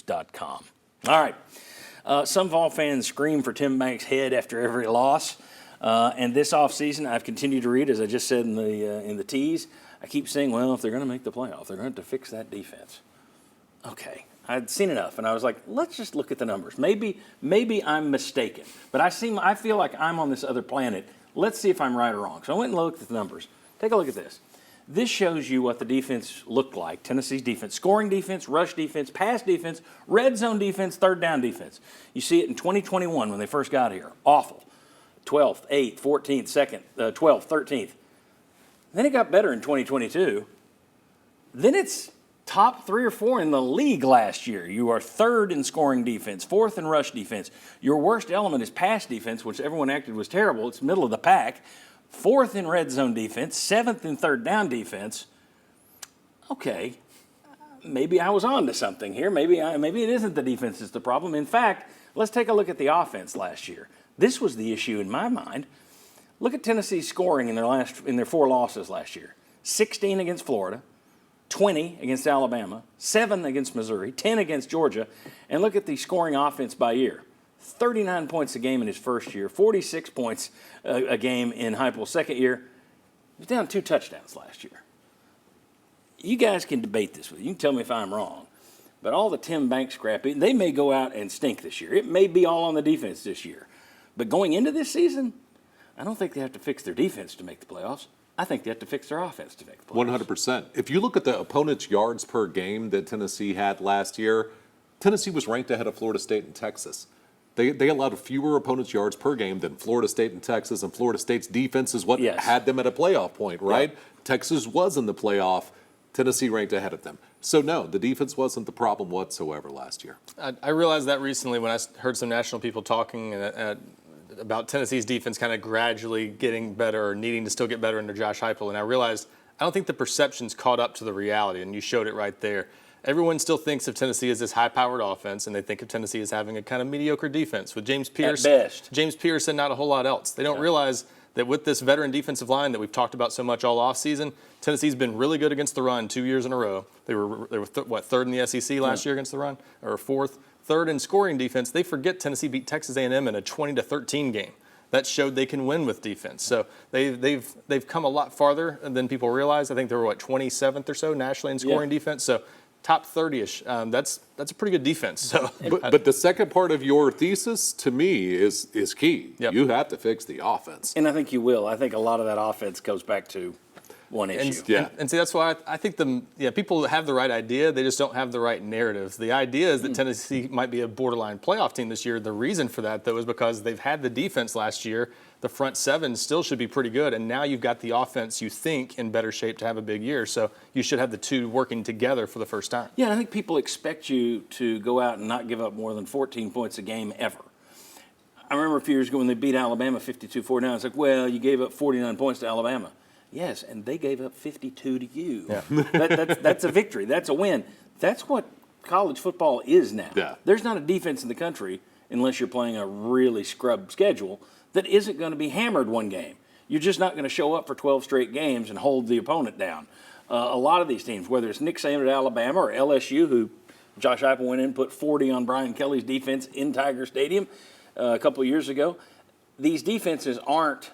News.com. All right. Some Vol fans scream for Tim Banks' head after every loss. And this offseason, I've continued to read, as I just said in the tease, I keep saying, well, if they're going to make the playoff, they're going to have to fix that defense. Okay. I'd seen enough, and I was like, let's just look at the numbers. Maybe I'm mistaken. But I feel like I'm on this other planet. Let's see if I'm right or wrong. So I went and looked at the numbers. Take a look at this. This shows you what the defense looked like, Tennessee's defense. Scoring defense, rush defense, pass defense, red zone defense, third down defense. You see it in 2021 when they first got here. Awful. 12th, 8th, 14th, 2nd, 12th, 13th. Then it got better in 2022. Then it's top 3 or 4 in the league last year. You are 3rd in scoring defense, 4th in rush defense. Your worst element is pass defense, which everyone acted was terrible. It's middle of the pack. 4th in red zone defense, 7th in third down defense. Okay, maybe I was on to something here. Maybe it isn't the defense that's the problem. In fact, let's take a look at the offense last year. This was the issue in my mind. Look at Tennessee's scoring in their 4 losses last year. 16 against Florida, 20 against Alabama, 7 against Missouri, 10 against Georgia, and look at the scoring offense by year. 39 points a game in his first year, 46 points a game in Heupel's second year. He was down 2 touchdowns last year. You guys can debate this with you. You can tell me if I'm wrong. But all the Tim Banks crap, they may go out and stink this year. It may be all on the defense this year. But going into this season, I don't think they have to fix their defense to make the playoffs. I think they have to fix their offense to make the playoffs. 100%. If you look at the opponent's yards per game that Tennessee had last year, Tennessee was ranked ahead of Florida State and Texas. They allowed fewer opponents' yards per game than Florida State and Texas, and Florida State's defense is what had them at a playoff point, right? Yeah. Texas was in the playoff. Tennessee ranked ahead of them. So, no, the defense wasn't the problem whatsoever last year. I realized that recently when I heard some national people talking about Tennessee's defense kind of gradually getting better or needing to still get better under Josh Heupel, and I realized I don't think the perception's caught up to the reality, and you showed it right there. Everyone still thinks of Tennessee as this high-powered offense, and they think of Tennessee as having a kind of mediocre defense with James Pierce. At best. James Pierce and not a whole lot else. They don't realize that with this veteran defensive line that we've talked about so much all offseason, Tennessee's been really good against the run 2 years in a row. They were third in the SEC last year against the run, or 4th, 3rd in scoring defense. They forget Tennessee beat Texas A&M in a 20-13 game. That showed they can win with defense. So they've come a lot farther than people realize. I think they were 27th or so nationally in scoring defense. So top 30-ish. That's a pretty good defense. So, but the second part of your thesis to me is key. Yep. You have to fix the offense, and I think you will. I think a lot of that offense goes back to one issue. And see, that's why I think people have the right idea. They just don't have the right narrative. The idea is that Tennessee might be a borderline playoff team this year. The reason for that, though, is because they've had the defense last year. The front 7 still should be pretty good, and now you've got the offense you think in better shape to have a big year. So you should have the two working together for the first time. Yeah, and I think people expect you to go out and not give up more than 14 points a game ever. I remember a few years ago when they beat Alabama 52-49. It's like, well, you gave up 49 points to Alabama. Yes, and they gave up 52 to you. Yeah. That's a victory. That's a win. That's what college football is now. Yeah. There's not a defense in the country, unless you're playing a really scrubbed schedule, that isn't going to be hammered one game. You're just not going to show up for 12 straight games and hold the opponent down. A lot of these teams, whether it's Nick Saban at Alabama or LSU, who Josh Heupel went in and put 40 on Brian Kelly's defense in Tiger Stadium a couple of years ago, these defenses aren't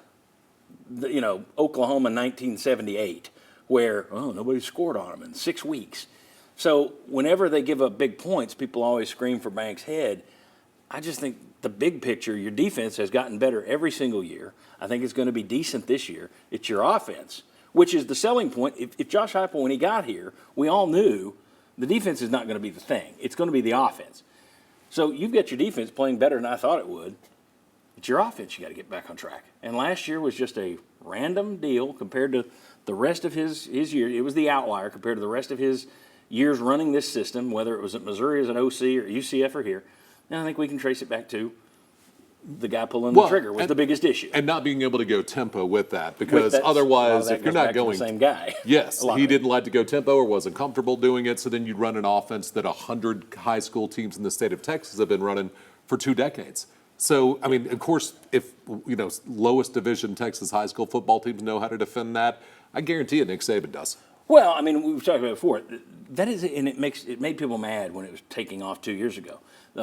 Oklahoma 1978, where, nobody scored on them in 6 weeks. So whenever they give up big points, people always scream for Banks' head. I just think the big picture, your defense has gotten better every single year. I think it's going to be decent this year. It's your offense, which is the selling point. If Josh Heupel, when he got here, we all knew the defense is not going to be the thing. It's going to be the offense. So you've got your defense playing better than I thought it would. It's your offense you got to get back on track. And last year was just a random deal compared to the rest of his year. It was the outlier compared to the rest of his years running this system, whether it was at Missouri as an OC or UCF or here. And I think we can trace it back to the guy pulling the trigger was the biggest issue. And not being able to go tempo with that, because otherwise, if you're not going, the same guy. Yes, he didn't like to go tempo or wasn't comfortable doing it. So then you'd run an offense that 100 high school teams in the state of Texas have been running for 2 decades. So, I mean, of course, if, lowest division Texas high school football teams know how to defend that, I guarantee you Nick Saban does. Well, I mean, we've talked about it before. That is, and it made people mad when it was taking off 2 years ago.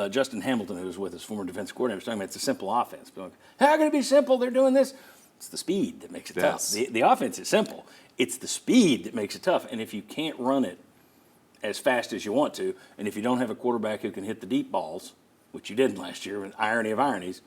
Justin Hamilton, who was with us, former defensive coordinator, was talking about it's a simple offense. Like, how can it be simple? They're doing this. It's the speed that makes it Yes. tough. The offense is simple. It's the speed that makes it tough. And if you can't run it as fast as you want to, and if you don't have a quarterback who can hit the deep balls, which you didn't last year, with irony of ironies,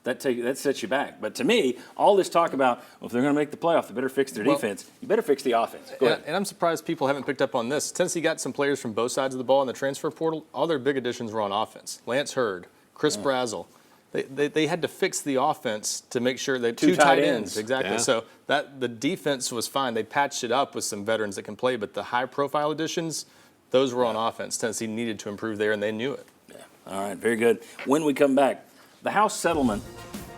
that sets you back. But to me, all this talk about, well, if they're going to make the playoff, they better fix their defense. You better fix the offense. Go ahead. And I'm surprised people haven't picked up on this. Tennessee got some players from both sides of the ball in the transfer portal. All their big additions were on offense. Lance Hurd, Chris Brazzell. They had to fix the offense to make sure they Two tight ends. exactly. Yeah. So that the defense was fine. They patched it up with some veterans that can play, but the high-profile additions, those were on offense. Tennessee needed to improve there, and they knew it. Yeah. All right, very good. When we come back, the House settlement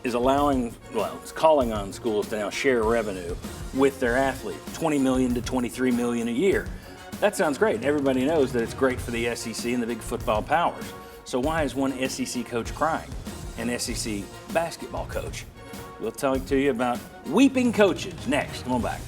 is it's calling on schools to now share revenue with their athletes, $20 million to $23 million a year. That sounds great. Everybody knows that it's great for the SEC and the big football powers. So why is one SEC coach crying? An SEC basketball coach. We'll tell you about weeping coaches next. Come on back.